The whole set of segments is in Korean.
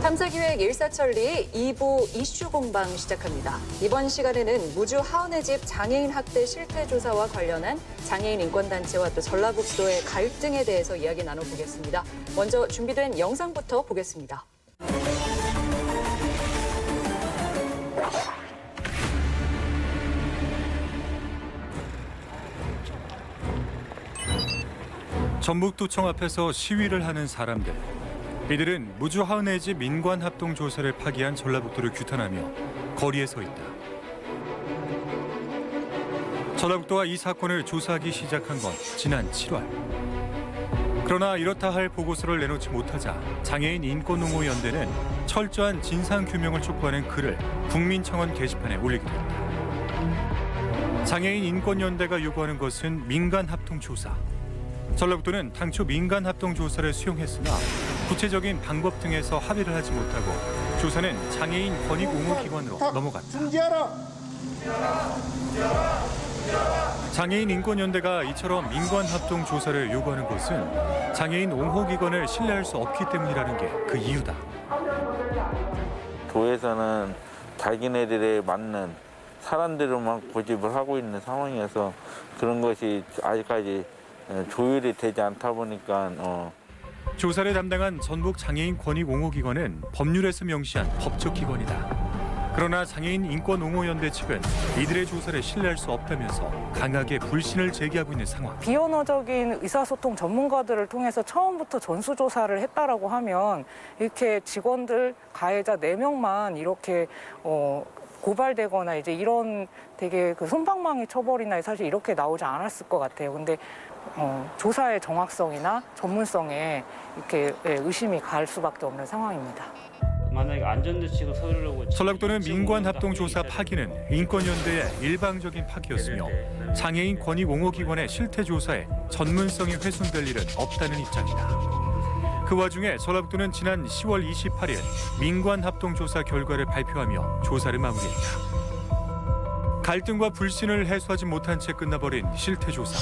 탐사기획 일사천리 2부 이슈 공방 시작합니다. 이번 시간에는 무주 하은의 집 장애인 학대 실태 조사와 관련한 장애인 인권단체와 또 전라북도의 갈등에 대해서 이야기 나눠보겠습니다. 먼저 준비된 영상부터 보겠습니다. 전북도청 앞에서 시위를 하는 사람들. 이들은 무주 하은의 집 민관합동조사를 파기한 전라북도를 규탄하며 거리에 서 있다. 전라북도가 이 사건을 조사하기 시작한 건 지난 7월. 그러나 이렇다 할 보고서를 내놓지 못하자 장애인 인권옹호연대는 철저한 진상규명을 촉구하는 글을 국민청원 게시판에 올리게 됐다. 장애인 인권연대가 요구하는 것은 민관합동조사. 전라북도는 당초 민간합동조사를 수용했으나 구체적인 방법 등에서 합의를 하지 못하고 조사는 장애인 권익옹호기관으로 넘어갔다. 장애인 인권연대가 이처럼 민관합동조사를 요구하는 것은 장애인 옹호기관을 신뢰할 수 없기 때문이라는 게 그 이유다. 도에서는 자기네들에 맞는 사람들만 고집을 하고 있는 상황이어서 그런 것이 아직까지 조율이 되지 않다 보니까 조사를 담당한 전북 장애인 권익옹호기관은 법률에서 명시한 법적 기관이다. 그러나 장애인 인권옹호연대 측은 이들의 조사를 신뢰할 수 없다면서 강하게 불신을 제기하고 있는 상황. 비언어적인 의사소통 전문가들을 통해서 처음부터 전수조사를 했다라고 하면 이렇게 직원들, 가해자 4명만 이렇게 고발되거나 이제 이런 되게 그 솜방망이 처벌이나 사실 이렇게 나오지 않았을 것 같아요. 근데 조사의 정확성이나 전문성에 이렇게 의심이 갈 수밖에 없는 상황입니다. 만약에 안전대책을 세우려고 전라북도는 민관합동조사 파기는 인권연대의 일방적인 파기였으며 장애인 권익옹호기관의 실태조사에 전문성이 훼손될 일은 없다는 입장이다. 그 와중에 전라북도는 지난 10월 28일 민관합동조사 결과를 발표하며 조사를 마무리했다. 갈등과 불신을 해소하지 못한 채 끝나버린 실태조사.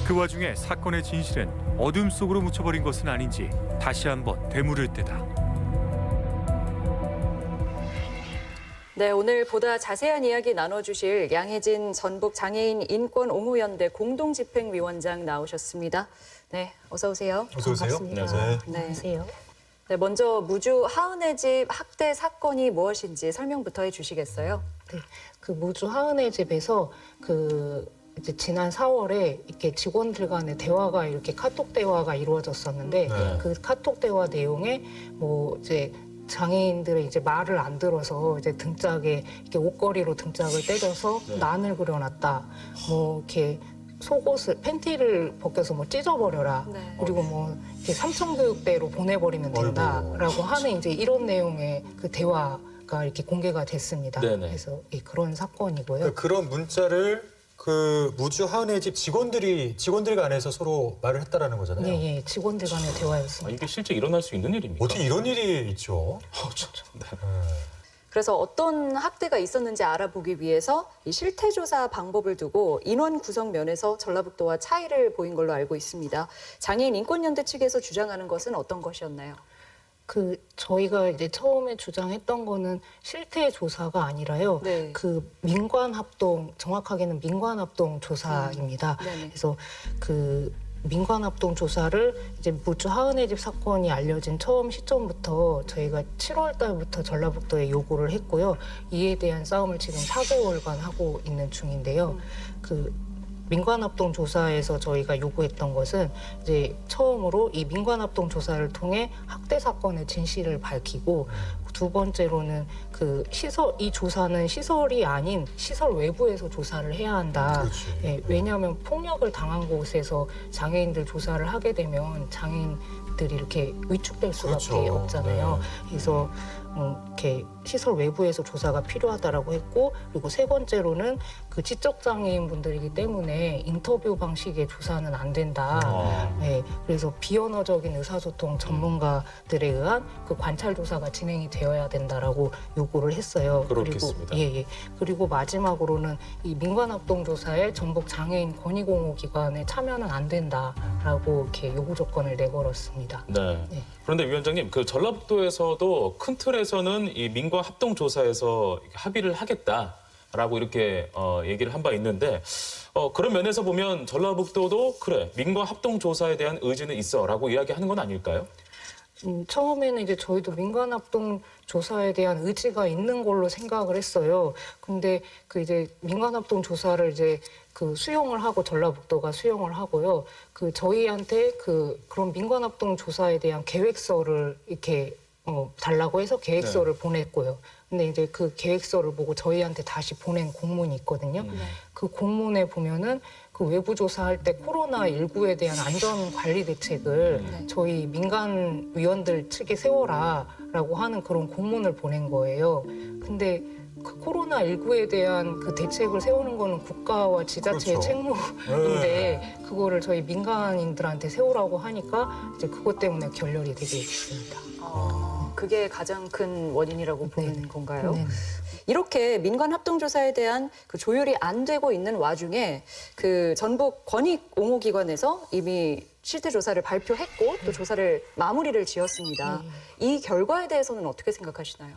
그 와중에 사건의 진실은 어둠 속으로 묻혀버린 것은 아닌지 다시 한번 되물을 때다. 네, 오늘 보다 자세한 이야기 나눠주실 양혜진 전북 장애인 인권옹호연대 공동집행위원장 나오셨습니다. 네, 어서 오세요. 어서 오세요. 네. 안녕하세요. 네, 먼저 무주 하은의 집 학대 사건이 무엇인지 설명부터 해주시겠어요? 네, 그 무주 하은의 집에서 이제 지난 4월에 이렇게 직원들 간의 대화가 이렇게 카톡 대화가 이루어졌었는데 그 카톡 대화 내용에 뭐 이제 장애인들의 이제 말을 안 들어서 이제 등짝에 이렇게 옷걸이로 등짝을 때려서 난을 그려놨다. 뭐 이렇게 속옷을 팬티를 벗겨서 뭐 찢어버려라. 네. 그리고 뭐 이렇게 삼청교육대로 보내버리면 된다라고 하는 이제 이런 내용의 그 대화가 이렇게 공개가 됐습니다. 네네. 그래서 그런 사건이고요. 그런 문자를 그 무주 하은의 집 직원들 간에서 서로 말을 했다라는 거잖아요. 네, 예, 직원들 간의 대화였습니다. 이게 실제 일어날 수 있는 일입니까? 어떻게 이런 일이 있죠? 진짜. 네. 그래서 어떤 학대가 있었는지 알아보기 위해서 이 실태조사 방법을 두고 인원 구성 면에서 전라북도와 차이를 보인 걸로 알고 있습니다. 장애인 인권연대 측에서 주장하는 것은 어떤 것이었나요? 저희가 이제 처음에 주장했던 거는 실태 조사가 아니라요. 네. 그 민관합동, 정확하게는 민관합동 조사입니다. 네네. 그래서 그 민관합동 조사를 이제 무주 하은의 집 사건이 알려진 처음 시점부터 저희가 7월 달부터 전라북도에 요구를 했고요. 이에 대한 싸움을 지금 4개월간 하고 있는 중인데요. 그 민관합동 조사에서 저희가 요구했던 것은 이제 처음으로 이 민관합동 조사를 통해 학대 사건의 진실을 밝히고 두 번째로는 이 조사는 시설이 아닌 시설 외부에서 조사를 해야 한다. 예, 왜냐하면 폭력을 당한 곳에서 장애인들 조사를 하게 되면 장애인들이 이렇게 위축될 수밖에 없잖아요. 그래서 이렇게 시설 외부에서 조사가 필요하다라고 했고, 그리고 세 번째로는 그 지적 장애인 분들이기 때문에 인터뷰 방식의 조사는 안 된다. 네, 그래서 비언어적인 의사소통 전문가들에 의한 그 관찰 조사가 진행이 되어야 된다라고 요구를 했어요. 그렇겠습니다. 그리고 마지막으로는 이 민관합동 조사에 전북 장애인 권익옹호기관에 참여는 안 된다라고 이렇게 요구 조건을 내걸었습니다. 네. 네. 그런데 위원장님, 그 전라북도에서도 큰 틀에서는 이 민관 합동 조사에서 합의를 하겠다라고 이렇게 얘기를 한 바 있는데 그런 면에서 보면 전라북도도 그래 민관 합동 조사에 대한 의지는 있어라고 이야기하는 건 아닐까요? 처음에는 이제 저희도 민관합동 조사에 대한 의지가 있는 걸로 생각을 했어요. 근데 그 이제 민관합동 조사를 이제 그 수용을 하고 전라북도가 수용을 하고요. 그 저희한테 그런 민관합동 조사에 대한 계획서를 이렇게 달라고 해서 계획서를 보냈고요. 근데 이제 그 계획서를 보고 저희한테 다시 보낸 공문이 있거든요. 그 공문에 보면은 그 외부 조사할 때 코로나19에 대한 안전 관리 대책을 저희 민간 위원들 측에 세워라라고 하는 그런 공문을 보낸 거예요. 근데 그 코로나19에 대한 그 대책을 세우는 거는 국가와 지자체의 그렇죠. 책무인데 그거를 저희 민간인들한테 세우라고 하니까 이제 그것 때문에 결렬이 되게 됐습니다. 그게 가장 큰 원인이라고 보는 건가요? 네. 이렇게 민관 합동조사에 대한 그 조율이 안 되고 있는 와중에 그 전북 권익옹호기관에서 이미 실태 조사를 발표했고 또 조사를 마무리를 지었습니다. 이 결과에 대해서는 어떻게 생각하시나요?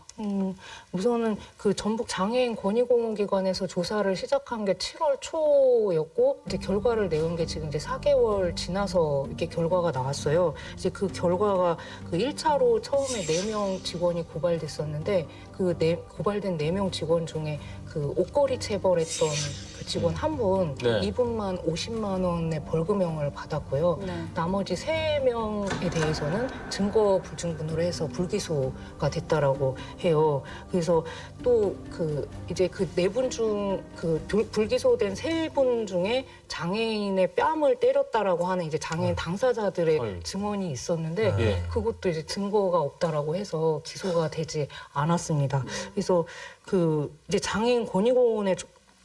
우선은 그 전북 장애인 권익옹호기관에서 조사를 시작한 게 7월 초였고 이제 결과를 내온 게 지금 이제 4개월 지나서 이렇게 결과가 나왔어요. 이제 그 결과가 그 1차로 처음에 4명 직원이 고발됐었는데 그 고발된 4명 직원 중에 그 옷걸이 체벌했던 그 직원 한 분, 네. 이분만 50만 원의 벌금형을 받았고요. 나머지 3명에 대해서는 증거 불충분으로 해서 불기소가 됐다라고 해요. 그래서 또 그 이제 그 4분 중 그 불기소된 3분 중에 장애인의 뺨을 때렸다라고 하는 이제 장애인 당사자들의 증언이 있었는데 예. 그것도 이제 증거가 없다라고 해서 기소가 되지 않았습니다. 그래서 그 이제 장애인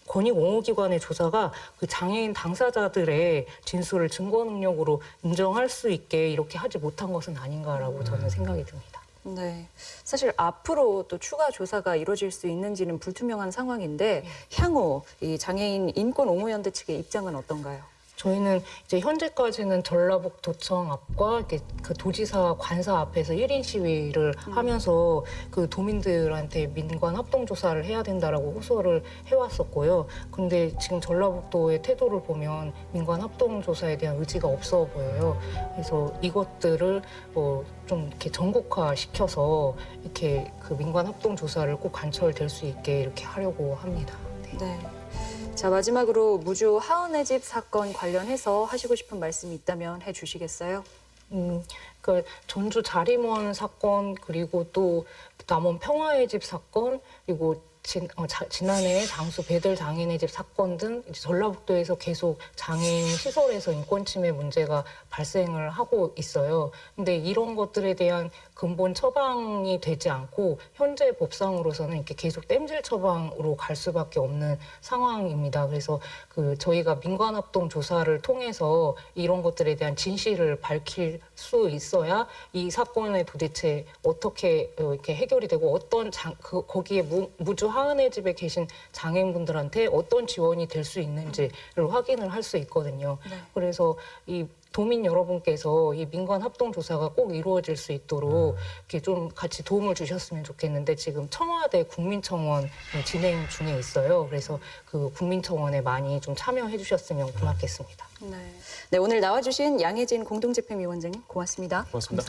권익옹호기관의 조사가 그 장애인 당사자들의 진술을 증거 능력으로 인정할 수 있게 이렇게 하지 못한 것은 아닌가라고 저는 생각이 듭니다. 네. 사실 앞으로 또 추가 조사가 이루어질 수 있는지는 불투명한 상황인데 향후 이 장애인 인권옹호연대 측의 입장은 어떤가요? 저희는 이제 현재까지는 전라북도청 앞과 이렇게 그 도지사 관사 앞에서 1인 시위를 하면서 그 도민들한테 민관 합동 조사를 해야 된다라고 호소를 해왔었고요. 근데 지금 전라북도의 태도를 보면 민관 합동 조사에 대한 의지가 없어 보여요. 그래서 이것들을 좀 이렇게 전국화 시켜서 이렇게 그 민관 합동 조사를 꼭 관철될 수 있게 이렇게 하려고 합니다. 네. 자, 마지막으로 무주 하은의 집 사건 관련해서 하시고 싶은 말씀이 있다면 해주시겠어요? 그러니까 전주 자림원 사건 그리고 또 남원 평화의 집 사건 그리고 지난해 장수 배들 장애인의 집 사건 등 이제 전라북도에서 계속 장애인 시설에서 인권 침해 문제가 발생을 하고 있어요. 근데 이런 것들에 대한 근본 처방이 되지 않고 현재 법상으로서는 이렇게 계속 땜질 처방으로 갈 수밖에 없는 상황입니다. 그래서 그 저희가 민관합동 조사를 통해서 이런 것들에 대한 진실을 밝힐 수 있어야 이 사건에 도대체 어떻게 이렇게 해결이 되고 어떤 거기에 무주 하은의 집에 계신 장애인분들한테 어떤 지원이 될 수 있는지를 확인을 할 수 있거든요. 그래서 이 도민 여러분께서 이 민관 합동 조사가 꼭 이루어질 수 있도록 이렇게 좀 같이 도움을 주셨으면 좋겠는데 지금 청와대 국민청원 진행 중에 있어요. 그래서 그 국민청원에 많이 좀 참여해 주셨으면 고맙겠습니다. 네. 네, 오늘 나와주신 양혜진 공동집행위원장님 고맙습니다. 고맙습니다.